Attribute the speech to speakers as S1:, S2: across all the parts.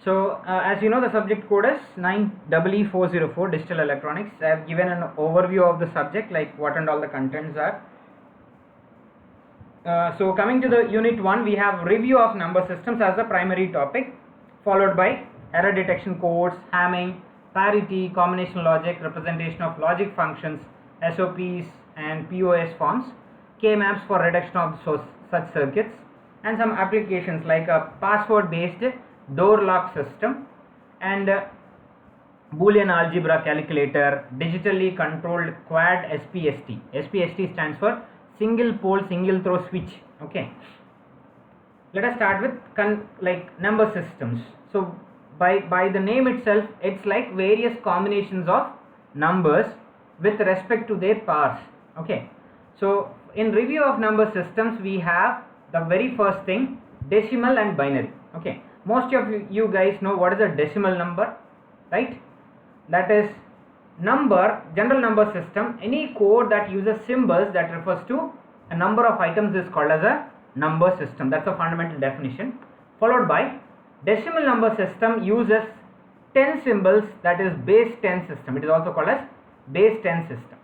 S1: So as you know, the subject code is 9EE404 Digital Electronics. I have given an overview of the subject, like what and all the contents are. So coming to the unit 1, we have review of number systems as the primary topic, followed by error detection codes, Hamming, parity, combination logic, representation of logic functions, SOPs and POS forms, K-maps for reduction of such circuits, and some applications like a password based door lock system and Boolean algebra calculator, digitally controlled quad SPST. SPST stands for single pole single throw switch. Okay, let us start with number systems. So by the name itself, it's like various combinations of numbers with respect to their powers. Okay, so in review of number systems, we have the very first thing, decimal and binary. Okay, most of you guys know what is a decimal number, right? That is number, general number system, any code that uses symbols that refers to a number of items is called as a number system. That's a fundamental definition. Followed by decimal number system uses 10 symbols, that is base 10 system. It is also called as base 10 system.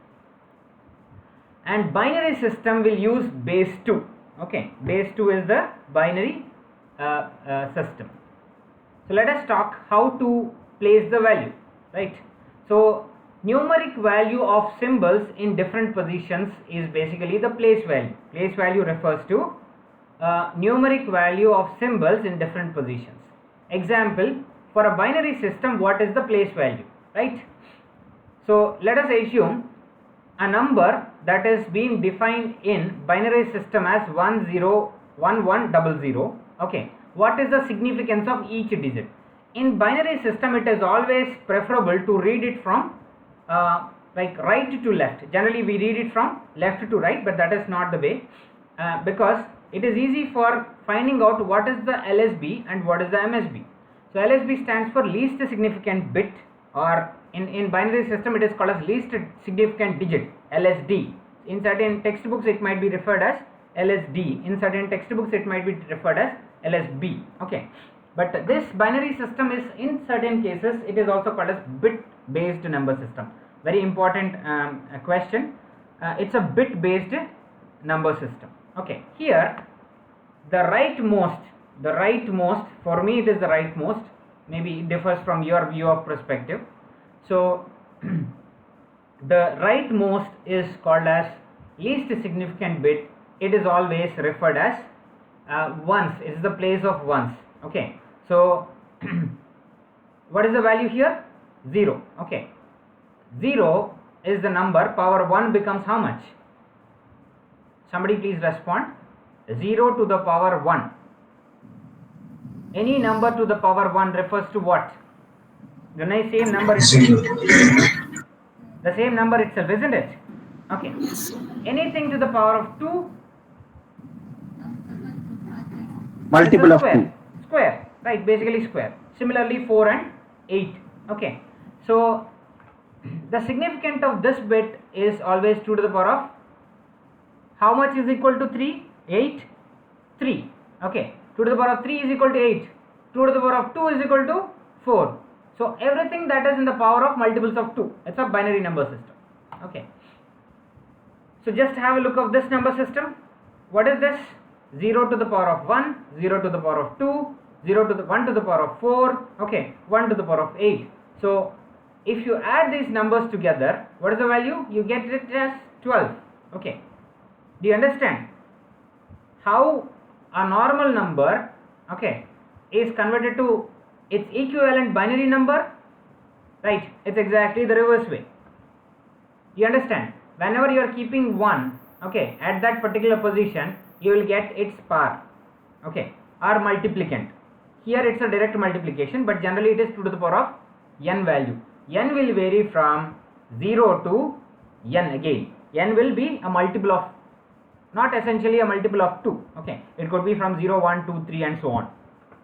S1: And binary system will use base 2. Okay, base 2 is the binary system. So let us talk how to place the value, right? So numeric value of symbols in different positions is basically the place value. Place value refers to numeric value of symbols in different positions. Example, for a binary system, what is the place value, right? So let us assume a number that is being defined in binary system as 101100. Okay, what is the significance of each digit? In binary system, it is always preferable to read it from right to left. Generally we read it from left to right, but that is not the way, because it is easy for finding out what is the LSB and what is the MSB. So LSB stands for least significant bit, or in binary system it is called as least significant digit, LSD. In certain textbooks it might be referred as LSD. In certain textbooks it might be referred as LSB. Okay, but this binary system is, in certain cases, it is also called as bit based number system. Very important question. It's a bit based number system. Okay, here the rightmost, for me it is the rightmost, maybe it differs from your view of perspective. So the rightmost is called as least significant bit. It is always referred as ones. It is the place of ones. Okay, so what is the value here? 0. Okay, 0 is the number, power 1 becomes how much? Somebody please respond. 0 to the power 1. Any number to the power 1 refers to what? The same number itself. The same number itself, isn't it? Okay. Anything to the power of 2?
S2: Multiple of 2.
S1: Square, right? Basically square. Similarly 4 and 8. Okay. So the significance of this bit is always 2 to the power of how much is equal to 3? 8? 3. Okay. 2 to the power of 3 is equal to 8. 2 to the power of 2 is equal to 4. So everything that is in the power of multiples of 2. It's a binary number system. Okay. So just have a look of this number system. What is this? 0 to the power of 1, 0 to the power of 2, 0 to the 1 to the power of 4, okay, 1 to the power of 8. So if you add these numbers together, what is the value? You get it as 12. Okay. Do you understand how a normal number, okay, is converted to its equivalent binary number? Right, it's exactly the reverse way. You understand? Whenever you are keeping 1, okay, at that particular position, you will get its power, okay, or multiplicand. Here it's a direct multiplication, but generally it is 2 to the power of n value. N will vary from 0 to n again. N will be a multiple of, not essentially a multiple of 2. Okay, it could be from 0, 1, 2, 3 and so on,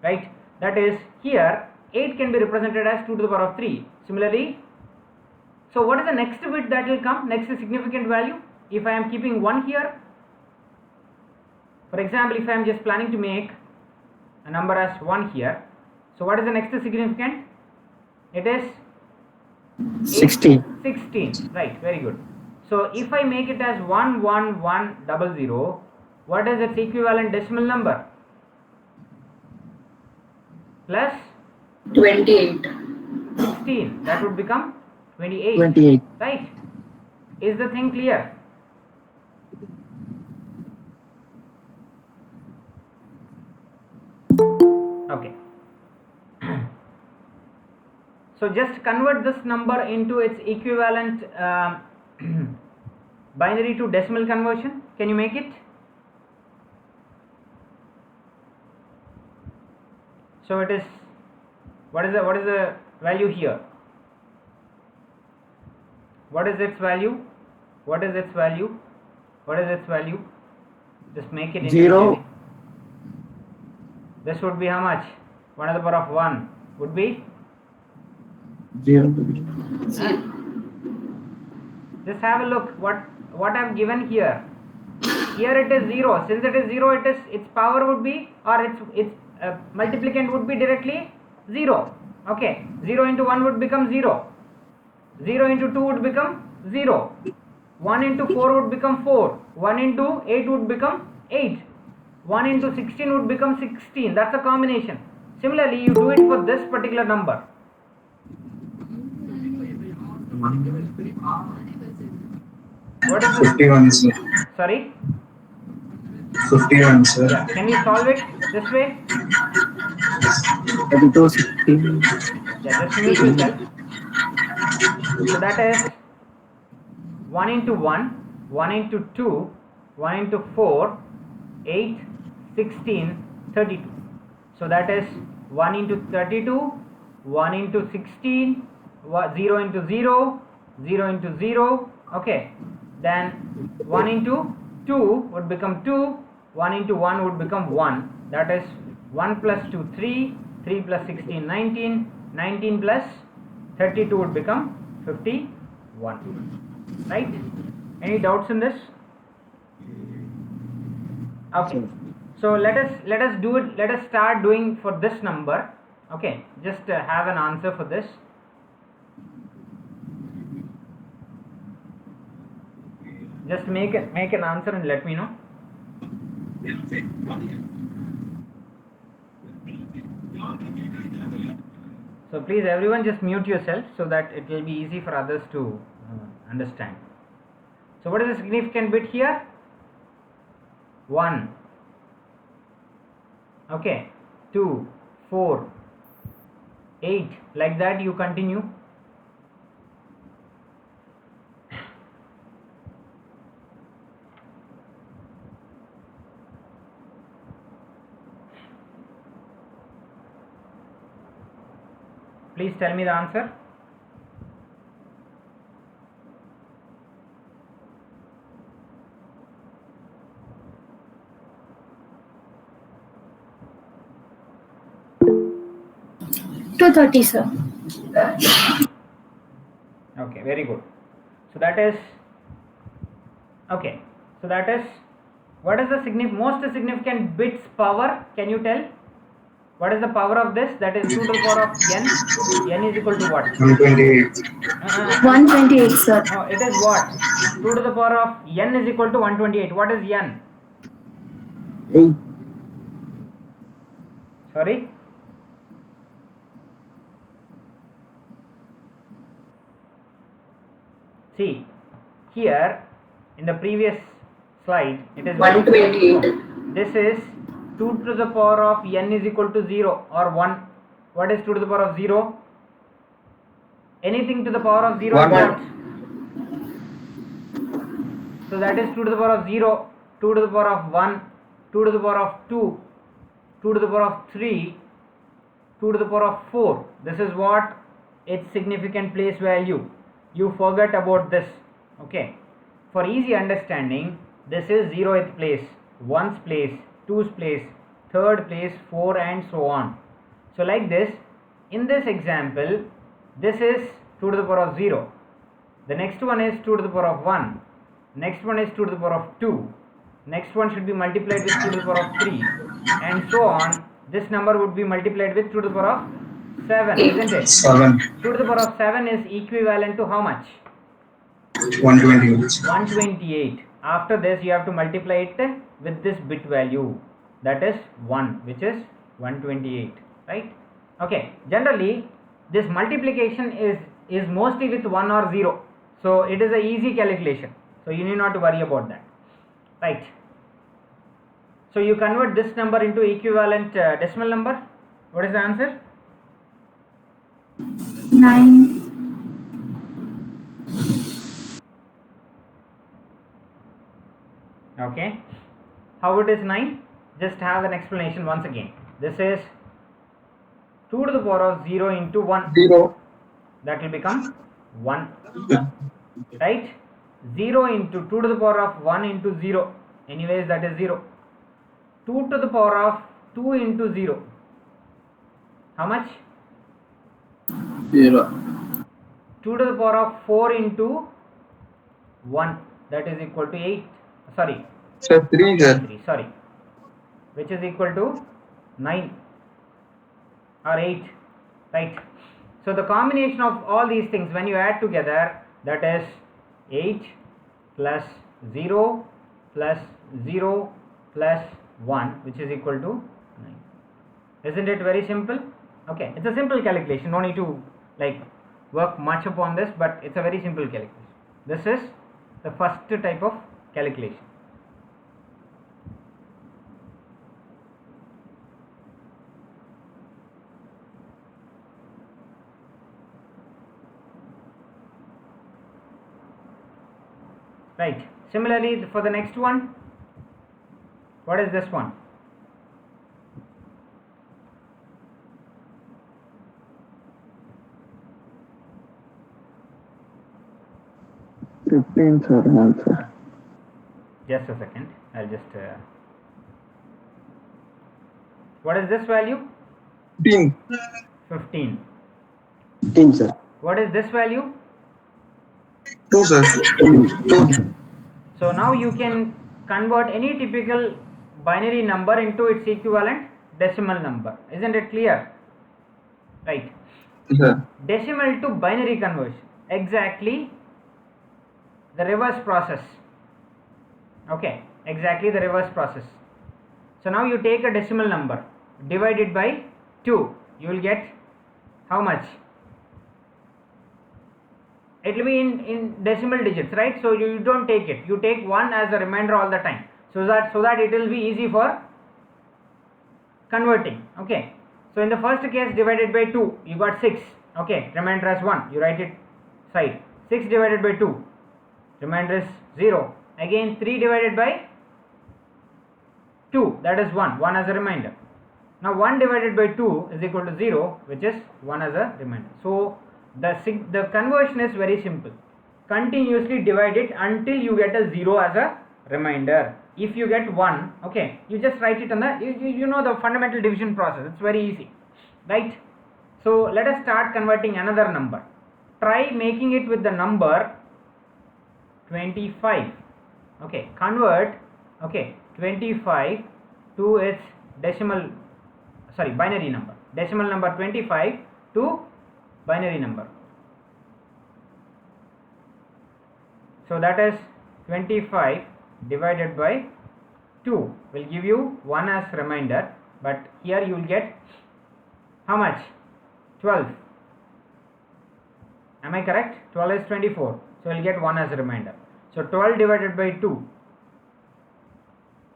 S1: right? That is, here 8 can be represented as 2 to the power of 3. Similarly, so what is the next bit that will come? Next significant value. If I am keeping 1 here, for example, if I am just planning to make a number as 1 here, So what is the next significant? It is
S2: 16.
S1: 16. Right, very good. So if I make it as 11100, what is its equivalent decimal number? Plus
S3: 28.
S1: 16, that would become 28.
S2: 28.
S1: Right? Is the thing clear? Okay. So just convert this number into its equivalent binary to decimal conversion. Can you make it? So it is, what is the value here? What is its value? What is its value? What is its value? Just make it
S2: 0.
S1: This would be how much? 1 to the power of 1 would be
S2: 0.
S1: just have a look what I have given here. Here it is 0. Since it is 0, its power would be, or its multiplicand would be directly 0. Okay, 0 into 1 would become 0. 0 into 2 would become 0. 1 into 4 would become 4. 1 into 8 would become 8. 1 into 16 would become 16. That's a combination. Similarly, you do it for this particular number. What is this?
S4: 51, sir.
S1: Sorry?
S4: 51, sir.
S1: Yeah. Can we solve it this way?
S2: 32, 16.
S1: Yeah, just mute yourself. So that is 1 into 1, 1 into 2, 1 into 4, 8, 16, 32. So that is 1 into 32, 1 into 16, 0 into 0, 0 into 0. Okay. Then 1 into 2 would become 2, 1 into 1 would become 1. That is 1 plus 2, 3, 3 plus 16, 19, 19 plus 32 would become 51. Right? Any doubts in this? Okay. So let us do it. Let us start doing for this number. Okay. Just have an answer for this. Just make an answer and let me know. So please everyone just mute yourself so that it will be easy for others to understand. So what is the significant bit here? 1. Okay. 2, 4, 8. Like that you continue. Please tell me the answer.
S3: $230, sir.
S1: Okay, very good. So that is okay. So that is, what is the most significant bits power? Can you tell? What is the power of this? That is 2 to the power of n. N is equal to what?
S4: 128.
S3: 128, sir.
S1: No, it is what? 2 to the power of n is equal to 128. What is n?
S2: 8.
S1: Sorry? See, here in the previous slide, it is
S3: 128.
S1: This is 2 to the power of n is equal to 0 or 1. What is 2 to the power of 0? Anything to the power of 0 is
S4: 1.
S1: what? So that is 2 to the power of 0, 2 to the power of 1, 2 to the power of 2, 2 to the power of 3, 2 to the power of 4. This is what its significant place value. You forget about this. Okay. For easy understanding, this is 0th place, 1's place, 2's place, 3rd place, 4 and so on. So like this, in this example, this is 2 to the power of 0. The next one is 2 to the power of 1. Next one is 2 to the power of 2. Next one should be multiplied with 2 to the power of 3 and so on. this number would be multiplied with 2 to the power of 7,
S3: Eight.
S1: isn't it?
S2: 7.
S1: 2 to the power of 7 is equivalent to how much?
S2: 128.
S1: 128. After this you have to multiply it with this bit value, that is 1, which is 128, right? Okay, generally this multiplication is mostly with 1 or 0, so it is a easy calculation, so you need not to worry about that, right? So you convert this number into equivalent decimal number. What is the answer?
S3: 9.
S1: Okay, how it is 9? Just have an explanation once again. This is 2 to the power of 0 into 1,
S2: 0.
S1: that will become 1, right? 0 into 2 to the power of 1 into 0, anyways that is 0. 2 to the power of 2 into 0, how much?
S2: 0.
S1: 2 to the power of 4 into 1, that is equal to 8, sorry,
S2: So 3, sir.
S1: 3, sorry, which is equal to 9 or 8, right? So the combination of all these things when you add together, that is 8 plus 0 plus 0 plus 1, which is equal to 9. Isn't it very simple? Okay, it's a simple calculation, no need to like work much upon this, but it's a very simple calculation. This is the first type of calculation. Right. Similarly, for the next one, what is this one?
S2: Sir, answer.
S1: Just a second. I'll just. What is this value?
S2: 15.
S1: 15.
S2: 15, sir.
S1: What is this value?
S2: 2, sir. 2.
S1: So now you can convert any typical binary number into its equivalent decimal number. Isn't it clear? Right.
S2: Sir.
S1: Decimal to binary conversion. Exactly the reverse process. Okay, exactly the reverse process. So now you take a decimal number, divide it by 2, you will get how much? It will be in decimal digits, right? So you don't take it, you take 1 as a remainder all the time, so that it will be easy for converting. Okay, so in the first case, divided by 2, you got 6. Okay, remainder as 1, you write it side. 6 divided by 2, remainder is 0. Again 3 divided by 2, that is 1 as a remainder. Now 1 divided by 2 is equal to 0, which is 1 as a remainder. So the conversion is very simple. Continuously divide it until you get a 0 as a remainder. If you get 1, okay, you just write it on the, you know the fundamental division process, it's very easy, right? So let us start converting another number. Try making it with the number 25. Okay, convert 25 to its binary number. Decimal number 25 to binary number. So that is 25 divided by 2 will give you 1 as remainder, but here you will get how much? 12. Am I correct? 12 is 24, so you will get 1 as a remainder. So 12 divided by 2,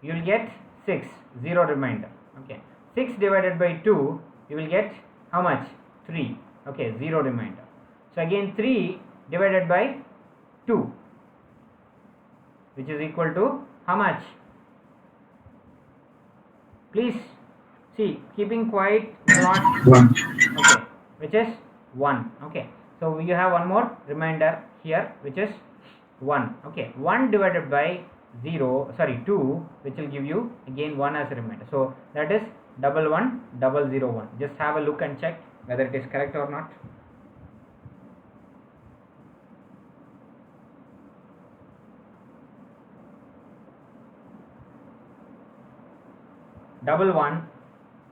S1: you will get 6, 0 remainder. Okay, 6 divided by 2, you will get how much? 3. Okay, 0 remainder. So again 3 divided by 2, which is equal to how much? Please see, keeping quiet, not
S2: 1.
S1: okay, which is 1. Okay, so you have one more remainder here, which is 1. Okay, 1 divided by 2, which will give you again 1 as a remainder. So that is 11001. Just have a look and check whether it is correct or not. Double 1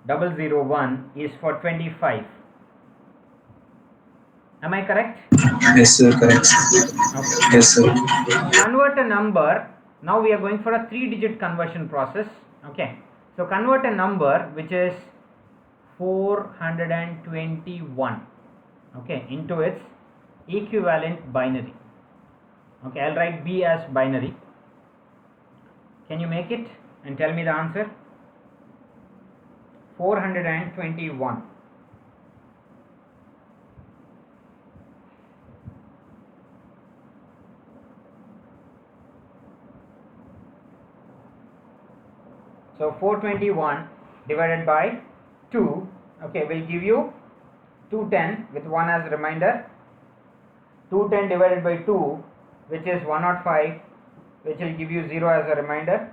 S1: 001 is for 25. Am I correct?
S2: Yes, sir. Correct.
S1: Okay.
S2: Yes, sir.
S1: Convert a number. Now we are going for a 3-digit conversion process. Okay. So convert a number which is 421, okay, into its equivalent binary. Okay, I'll write B as binary. Can you make it and tell me the answer? 421. So 421 divided by 2, okay, will give you 210 with 1 as reminder. 210 divided by 2, which is 105, which will give you 0 as a reminder.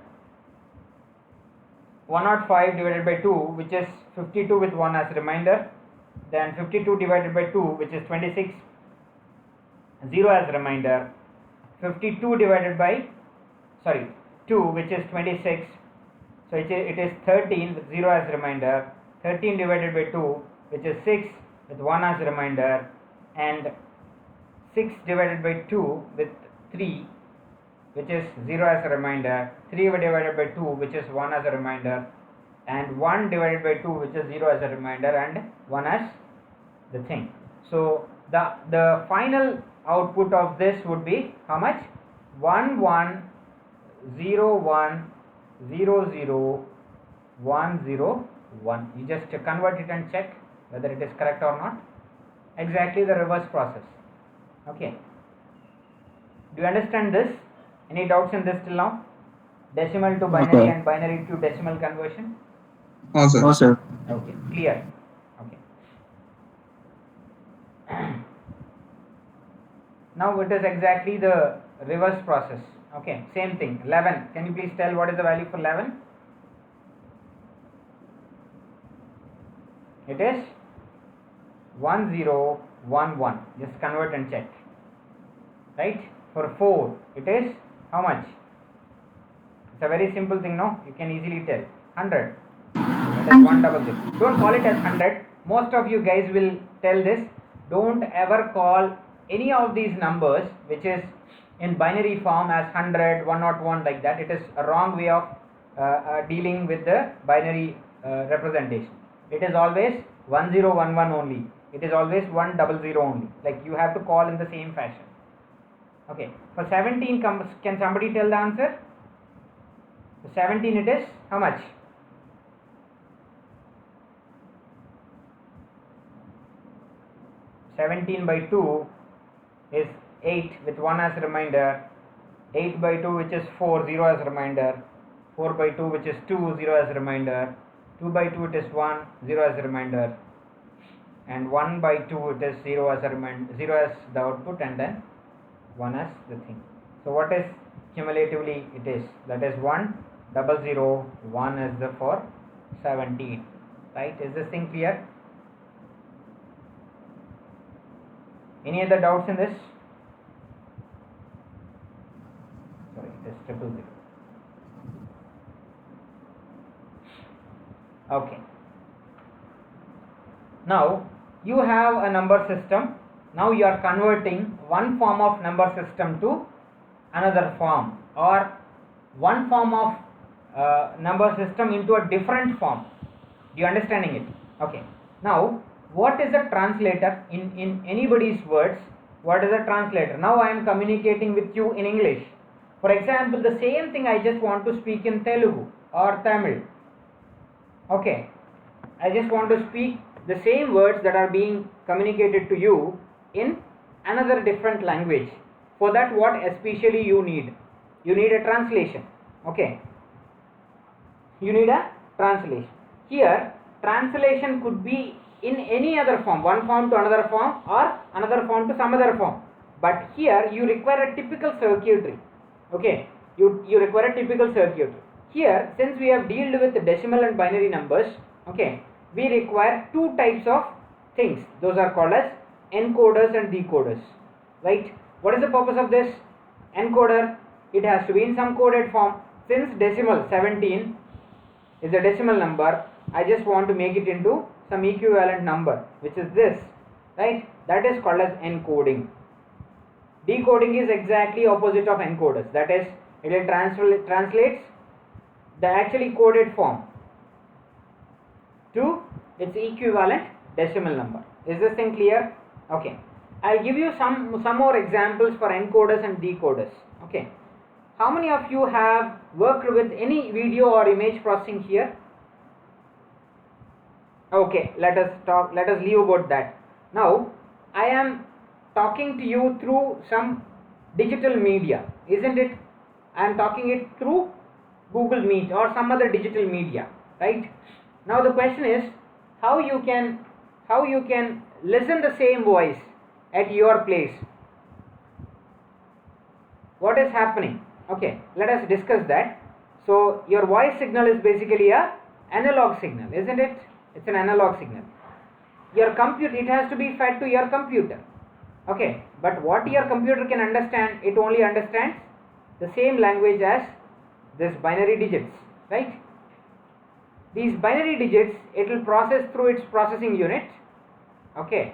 S1: 105 divided by 2, which is 52 with 1 as reminder. Then 52 divided by 2, which is 26, 0 as reminder. 52 divided by 2, which is 26. So it is 13 with 0 as reminder. 13 divided by 2, which is 6 with 1 as reminder. And 6 divided by 2 with 3, which is 0 as a reminder. 3 divided by 2, which is 1 as a reminder. And 1 divided by 2, which is 0 as a reminder, and 1 as the thing. So the final output of this would be how much? 1101000101. You just convert it and check whether it is correct or not. Exactly the reverse process. Okay. Do you understand this? Any doubts in this till now? Decimal to binary and binary to decimal conversion?
S2: Oh, sir.
S4: Oh, sir.
S1: Okay, clear. Okay. Now it is exactly the reverse process. Okay, same thing. 11. Can you please tell what is the value for 11? It is 1011. Just convert and check. Right? For 4, it is how much? It's a very simple thing, no? You can easily tell. 100. That is 100. Don't call it as 100. Most of you guys will tell this. Don't ever call any of these numbers which is in binary form as 100, 101 like that. It is a wrong way of dealing with the binary representation. It is always 1011 only. It is always 100 only. Like you have to call in the same fashion. Okay. For 17, can somebody tell the answer? For 17 it is how much? (17 by 2) is 8 with 1 as reminder. 8 by 2, which is 4, 0 as reminder. 4 by 2, which is 2, 0 as reminder. 2 by 2, it is 1, 0 as reminder. And 1 by 2, it is 0 as a reminder, 0 as the output, and then 1 as the thing. So what is cumulatively it is? That is 100, 1 is the for 17. Right? Is this thing clear? Any other doubts in this? Sorry, it is 000. Okay. Now you have a number system. Now you are converting one form of number system to another form, or one form of number system into a different form. Do you understanding it? Okay. Now what is a translator in anybody's words? What is a translator? Now I am communicating with you in English. For example, the same thing I just want to speak in Telugu or Tamil. Okay, I just want to speak the same words that are being communicated to you in another different language. For that, what especially you need? You need a translation. Okay, you need a translation. Here, translation could be in any other form, one form to another form, or another form to some other form. But here you require a typical circuitry. Okay, you require a typical circuitry. Here, since we have dealt with decimal and binary numbers, okay, we require two types of things. Those are called as encoders and decoders. Right? What is the purpose of this? Encoder, it has to be in some coded form. Since decimal 17 is a decimal number, I just want to make it into some equivalent number, which is this, right? That is called as encoding. Decoding is exactly opposite of encoders. That is, it will translates the actually coded form to its equivalent decimal number. Is this thing clear? Okay. I'll give you some more examples for encoders and decoders. Okay. How many of you have worked with any video or image processing here? Okay, let us leave about that. Now, I am talking to you through some digital media, isn't it? I am talking it through Google Meet or some other digital media, right? Now the question is how you can listen the same voice at your place. What is happening? Okay, let us discuss that. So your voice signal is basically a analog signal, isn't it? It's an analog signal. Your computer, it has to be fed to your computer. Okay, but what your computer can understand, it only understands the same language as this binary digits, right? These binary digits, it will process through its processing unit. Okay,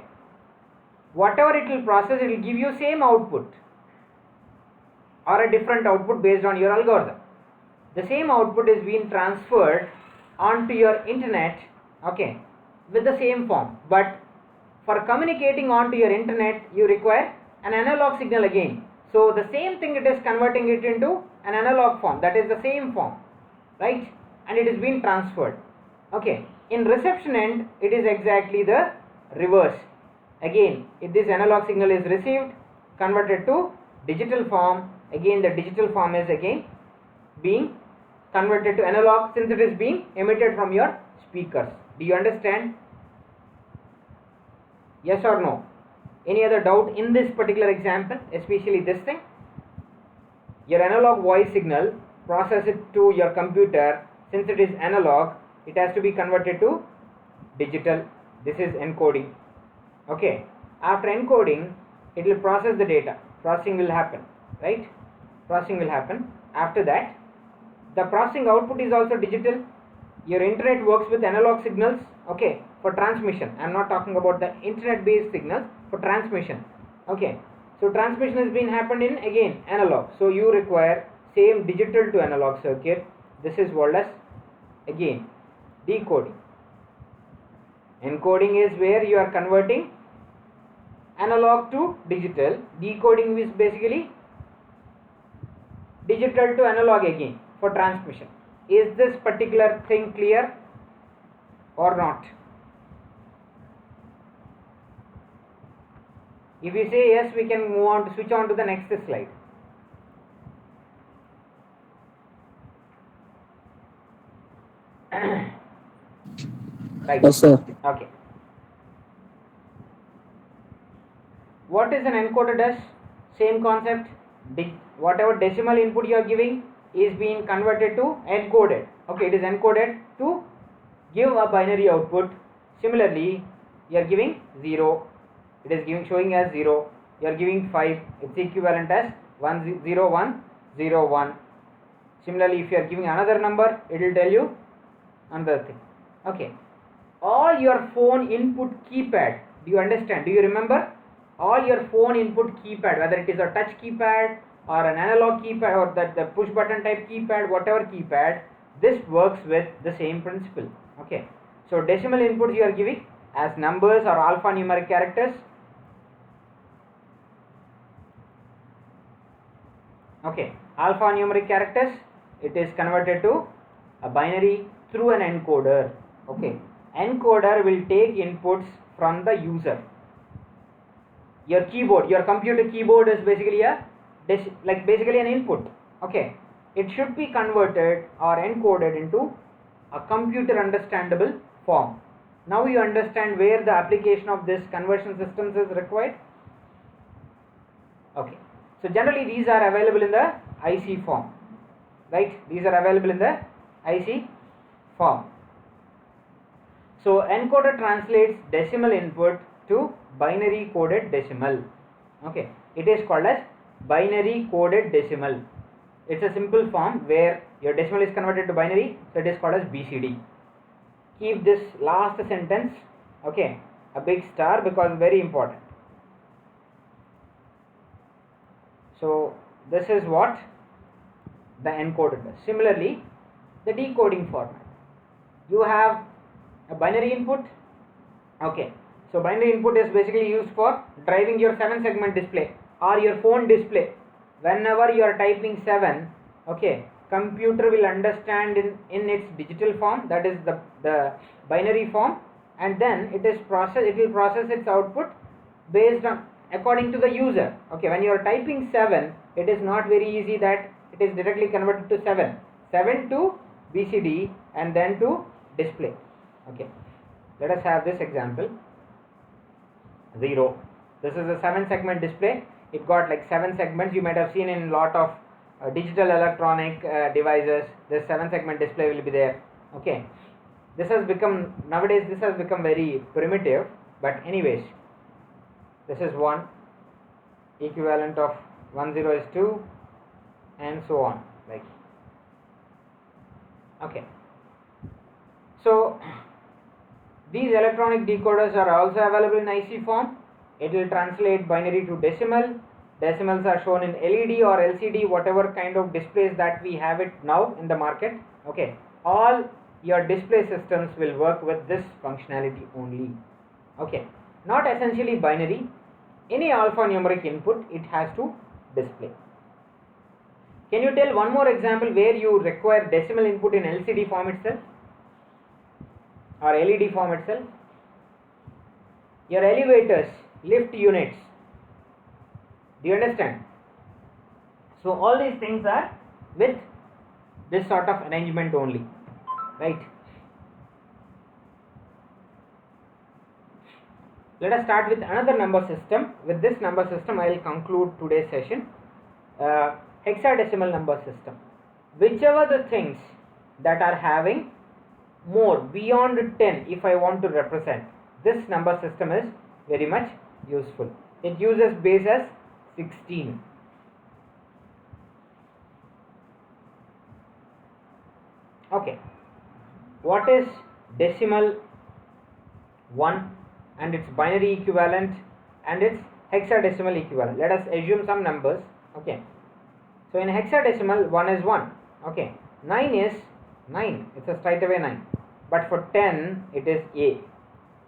S1: whatever it will process, it will give you same output or a different output based on your algorithm. The same output is being transferred onto your internet, okay, with the same form. But for communicating onto your internet, you require an analog signal again. So the same thing, it is converting it into an analog form, that is the same form, right? And it is being transferred. Okay, in reception end, it is exactly the reverse. Again, if this analog signal is received, converted to digital form, again the digital form is again being converted to analog, since it is being emitted from your speakers. Do you understand? Yes or no? Any other doubt in this particular example, especially this thing? Your analog voice signal, process it to your computer. Since it is analog, it has to be converted to digital. This is encoding. Okay, after encoding, it will process the data. Processing will happen, right? Processing will happen. After that, the processing output is also digital. Your internet works with analog signals, okay, for transmission. I am not talking about the internet based signals, for transmission. Okay, so transmission has been happened in again analog. So you require same digital to analog circuit. This is called as again decoding. Encoding is where you are converting analog to digital. Decoding is basically digital to analog again for transmission. Is this particular thing clear or not? If you say yes, we can move on to switch on to the next slide. Right.
S2: Yes, sir.
S1: Okay. What is an encoder does? Same concept. Whatever decimal input you are giving is being converted to encoded. Okay, it is encoded to give a binary output. Similarly, you are giving 0. It is showing as 0. You are giving 5. It's equivalent as 1 0 1 0 1. Similarly, if you are giving another number, it will tell you another thing. Okay. All your phone input keypad. Do you understand? Do you remember? All your phone input keypad, whether it is a touch keypad or an analog keypad or the push button type keypad, whatever keypad, this works with the same principle. Okay. So decimal inputs you are giving as numbers or alphanumeric characters. Okay, alphanumeric characters, it is converted to a binary through an encoder. Okay, encoder will take inputs from the user. Your keyboard, your computer keyboard is basically basically an input. Okay, it should be converted or encoded into a computer understandable form. Now you understand where the application of this conversion systems is required. Okay, so generally these are available in the IC form, right? These are available in the IC form. So encoder translates decimal input to binary coded decimal. Okay, it is called as binary coded decimal. It's a simple form where your decimal is converted to binary, so it is called as BCD. keep this last sentence, okay, a big star, because very important. So this is what the encoder does. Similarly, the decoding format. You have a binary input. Okay, so binary input is basically used for driving your 7-segment display or your phone display. Whenever you are typing 7, okay, computer will understand in its digital form, that is the binary form, and then it will process its output based on according to the user. Okay, when you are typing 7, it is not very easy that it is directly converted to 7 to BCD and then to display. Okay, let us have this example. 0. This is a 7-segment display. It got like 7 segments. You might have seen in lot of digital electronic devices, this 7-segment display will be there. Okay, this has become, nowadays this has become very primitive, but anyways, this is 1, equivalent of 10 is 2, and so on, like. Okay, so these electronic decoders are also available in IC form. It will translate binary to decimal. Decimals are shown in LED or LCD, whatever kind of displays that we have it now in the market. Okay, all your display systems will work with this functionality only. Okay, not essentially binary. Any alphanumeric input it has to display. Can you tell one more example where you require decimal input in LCD form itself or LED form itself? Your elevators, lift units. Do you understand? So all these things are with this sort of arrangement only, right? Let us start with another number system. With this number system, I will conclude today's session. Hexadecimal number system. Whichever the things that are having more beyond 10, if I want to represent, this number system is very much useful. It uses base as 16. Okay, what is decimal 1 and its binary equivalent and its hexadecimal equivalent? Let us assume some numbers. Okay, so in hexadecimal 1 is 1. Okay, 9 is 9, it's a straight away 9, but for 10 it is A,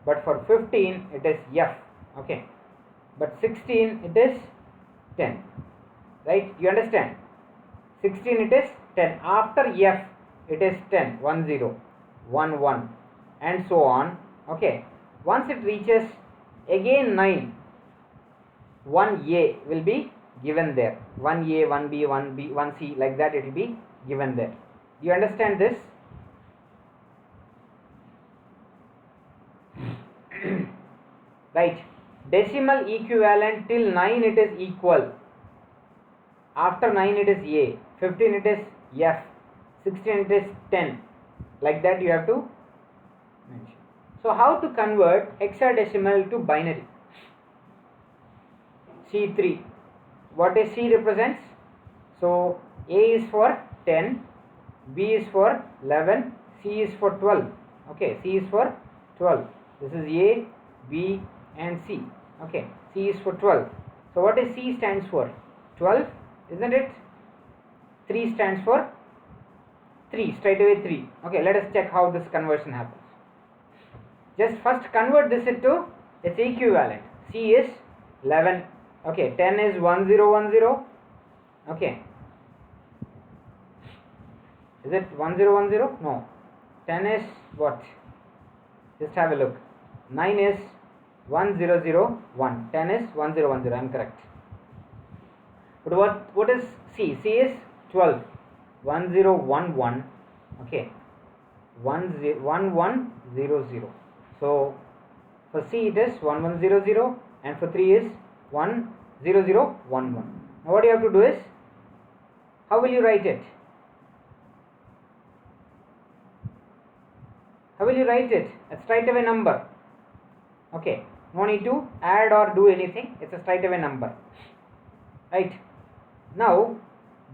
S1: but for 15 it is F. Okay, but 16 it is 10, right? You understand? 16 it is 10. After F it is 10, 1 0, 1 1, and so on. Okay, once it reaches again 9, 1A will be given there. 1A, 1B, 1B, 1C, like that it will be given there. You understand this? Right. Decimal equivalent till 9 it is equal. After 9 it is A, 15 it is F, 16 it is 10. Like that you have to mention. So how to convert hexadecimal to binary? C3. What is C represents? So A is for 10, B is for 11, C is for 12. Okay, C is for 12. This is A, B and C. Okay, C is for 12. So what is C stands for? 12, isn't it? 3 stands for 3, straight away 3. Okay, let us check how this conversion happens. Just first convert this into its equivalent. C is 11. Okay, 10 is 1010. Okay, is it 1010? No, 10 is what? Just have a look. 9 is 1001. 10 is 1010. I am correct. But what is C? C is 12. 1011. Okay, 1100. So for C it is 1100, and for 3 is 10011. Now what you have to do is, how will you write it? How will you write it? A straight away number. Okay, no need to add or do anything. It's a straight away number. Right. Now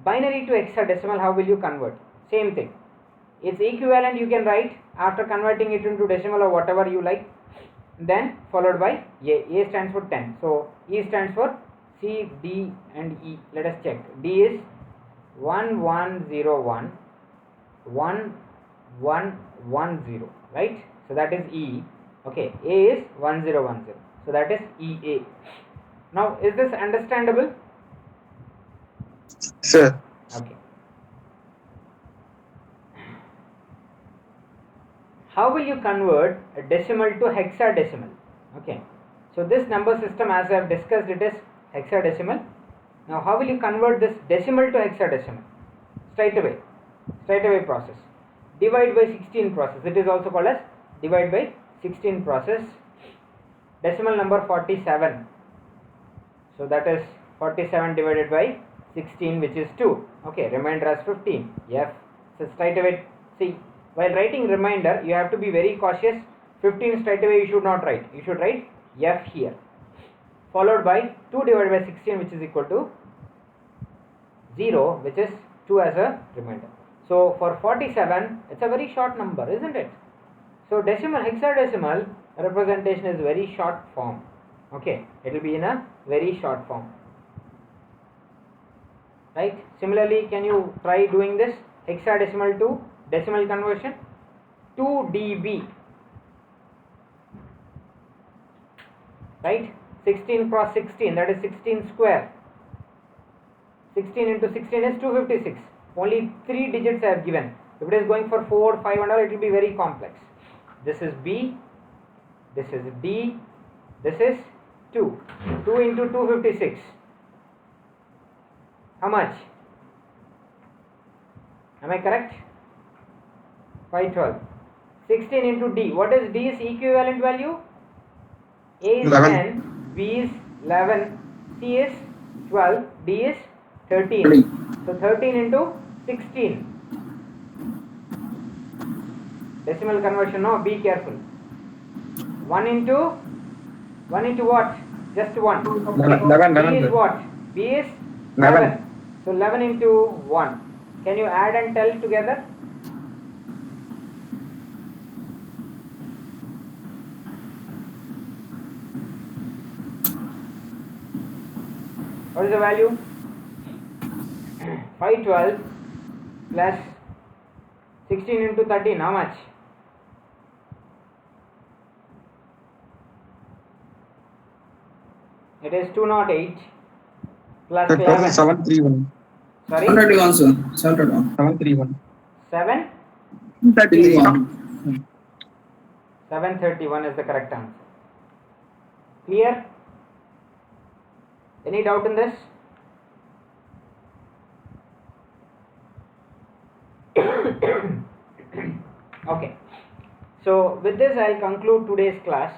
S1: binary to hexadecimal, how will you convert? Same thing. Its equivalent you can write after converting it into decimal or whatever you like, then followed by A. A stands for 10. So E stands for C, D and E. Let us check. D is 1101 1110, right? So that is E. Okay, A is 1010. So that is EA. Now is this understandable?
S2: Sir.
S1: Okay. How will you convert a decimal to hexadecimal? Okay. So this number system, as I have discussed, it is hexadecimal. Now how will you convert this decimal to hexadecimal? Straight away process. Divide by 16 process. It is also called as divide by 16 process. Decimal number 47. So that is 47 divided by 16, which is 2. Okay, remainder as 15. F. So straight away, see, while writing remainder, you have to be very cautious. 15 straight away you should not write. You should write F here. Followed by 2 divided by 16, which is equal to 0, which is 2 as a remainder. So for 47, it's a very short number, isn't it? So decimal, hexadecimal representation is very short form. Okay, it will be in a very short form. Right? Similarly, can you try doing this hexadecimal to decimal conversion? 2 dB. Right? 16 cross 16, that is 16 square. 16 into 16 is 256. Only 3 digits I have given. If it is going for 4, 5 and all, it will be very complex. This is B, this is D, this is 2. 2 into 256. How much? Am I correct? 512. 16 into D. What is D's equivalent value? A is
S2: 11.
S1: 10, B is 11, C is 12, D is 13.
S2: 3.
S1: So 13 into 16. Decimal conversion, no, be careful. 1 into what? Just 1.
S2: 11,
S1: B is what? B is 11. So 11 into 1. Can you add and tell together? What is the value? 512 plus 16 into 13, how much? It is 208 plus 11.
S2: 731.
S1: Sorry?
S2: 731, sir. 731. 731.
S1: 7?
S2: 731.
S1: 731 is the correct answer. Clear? Any doubt in this? Okay. So with this I'll conclude today's class.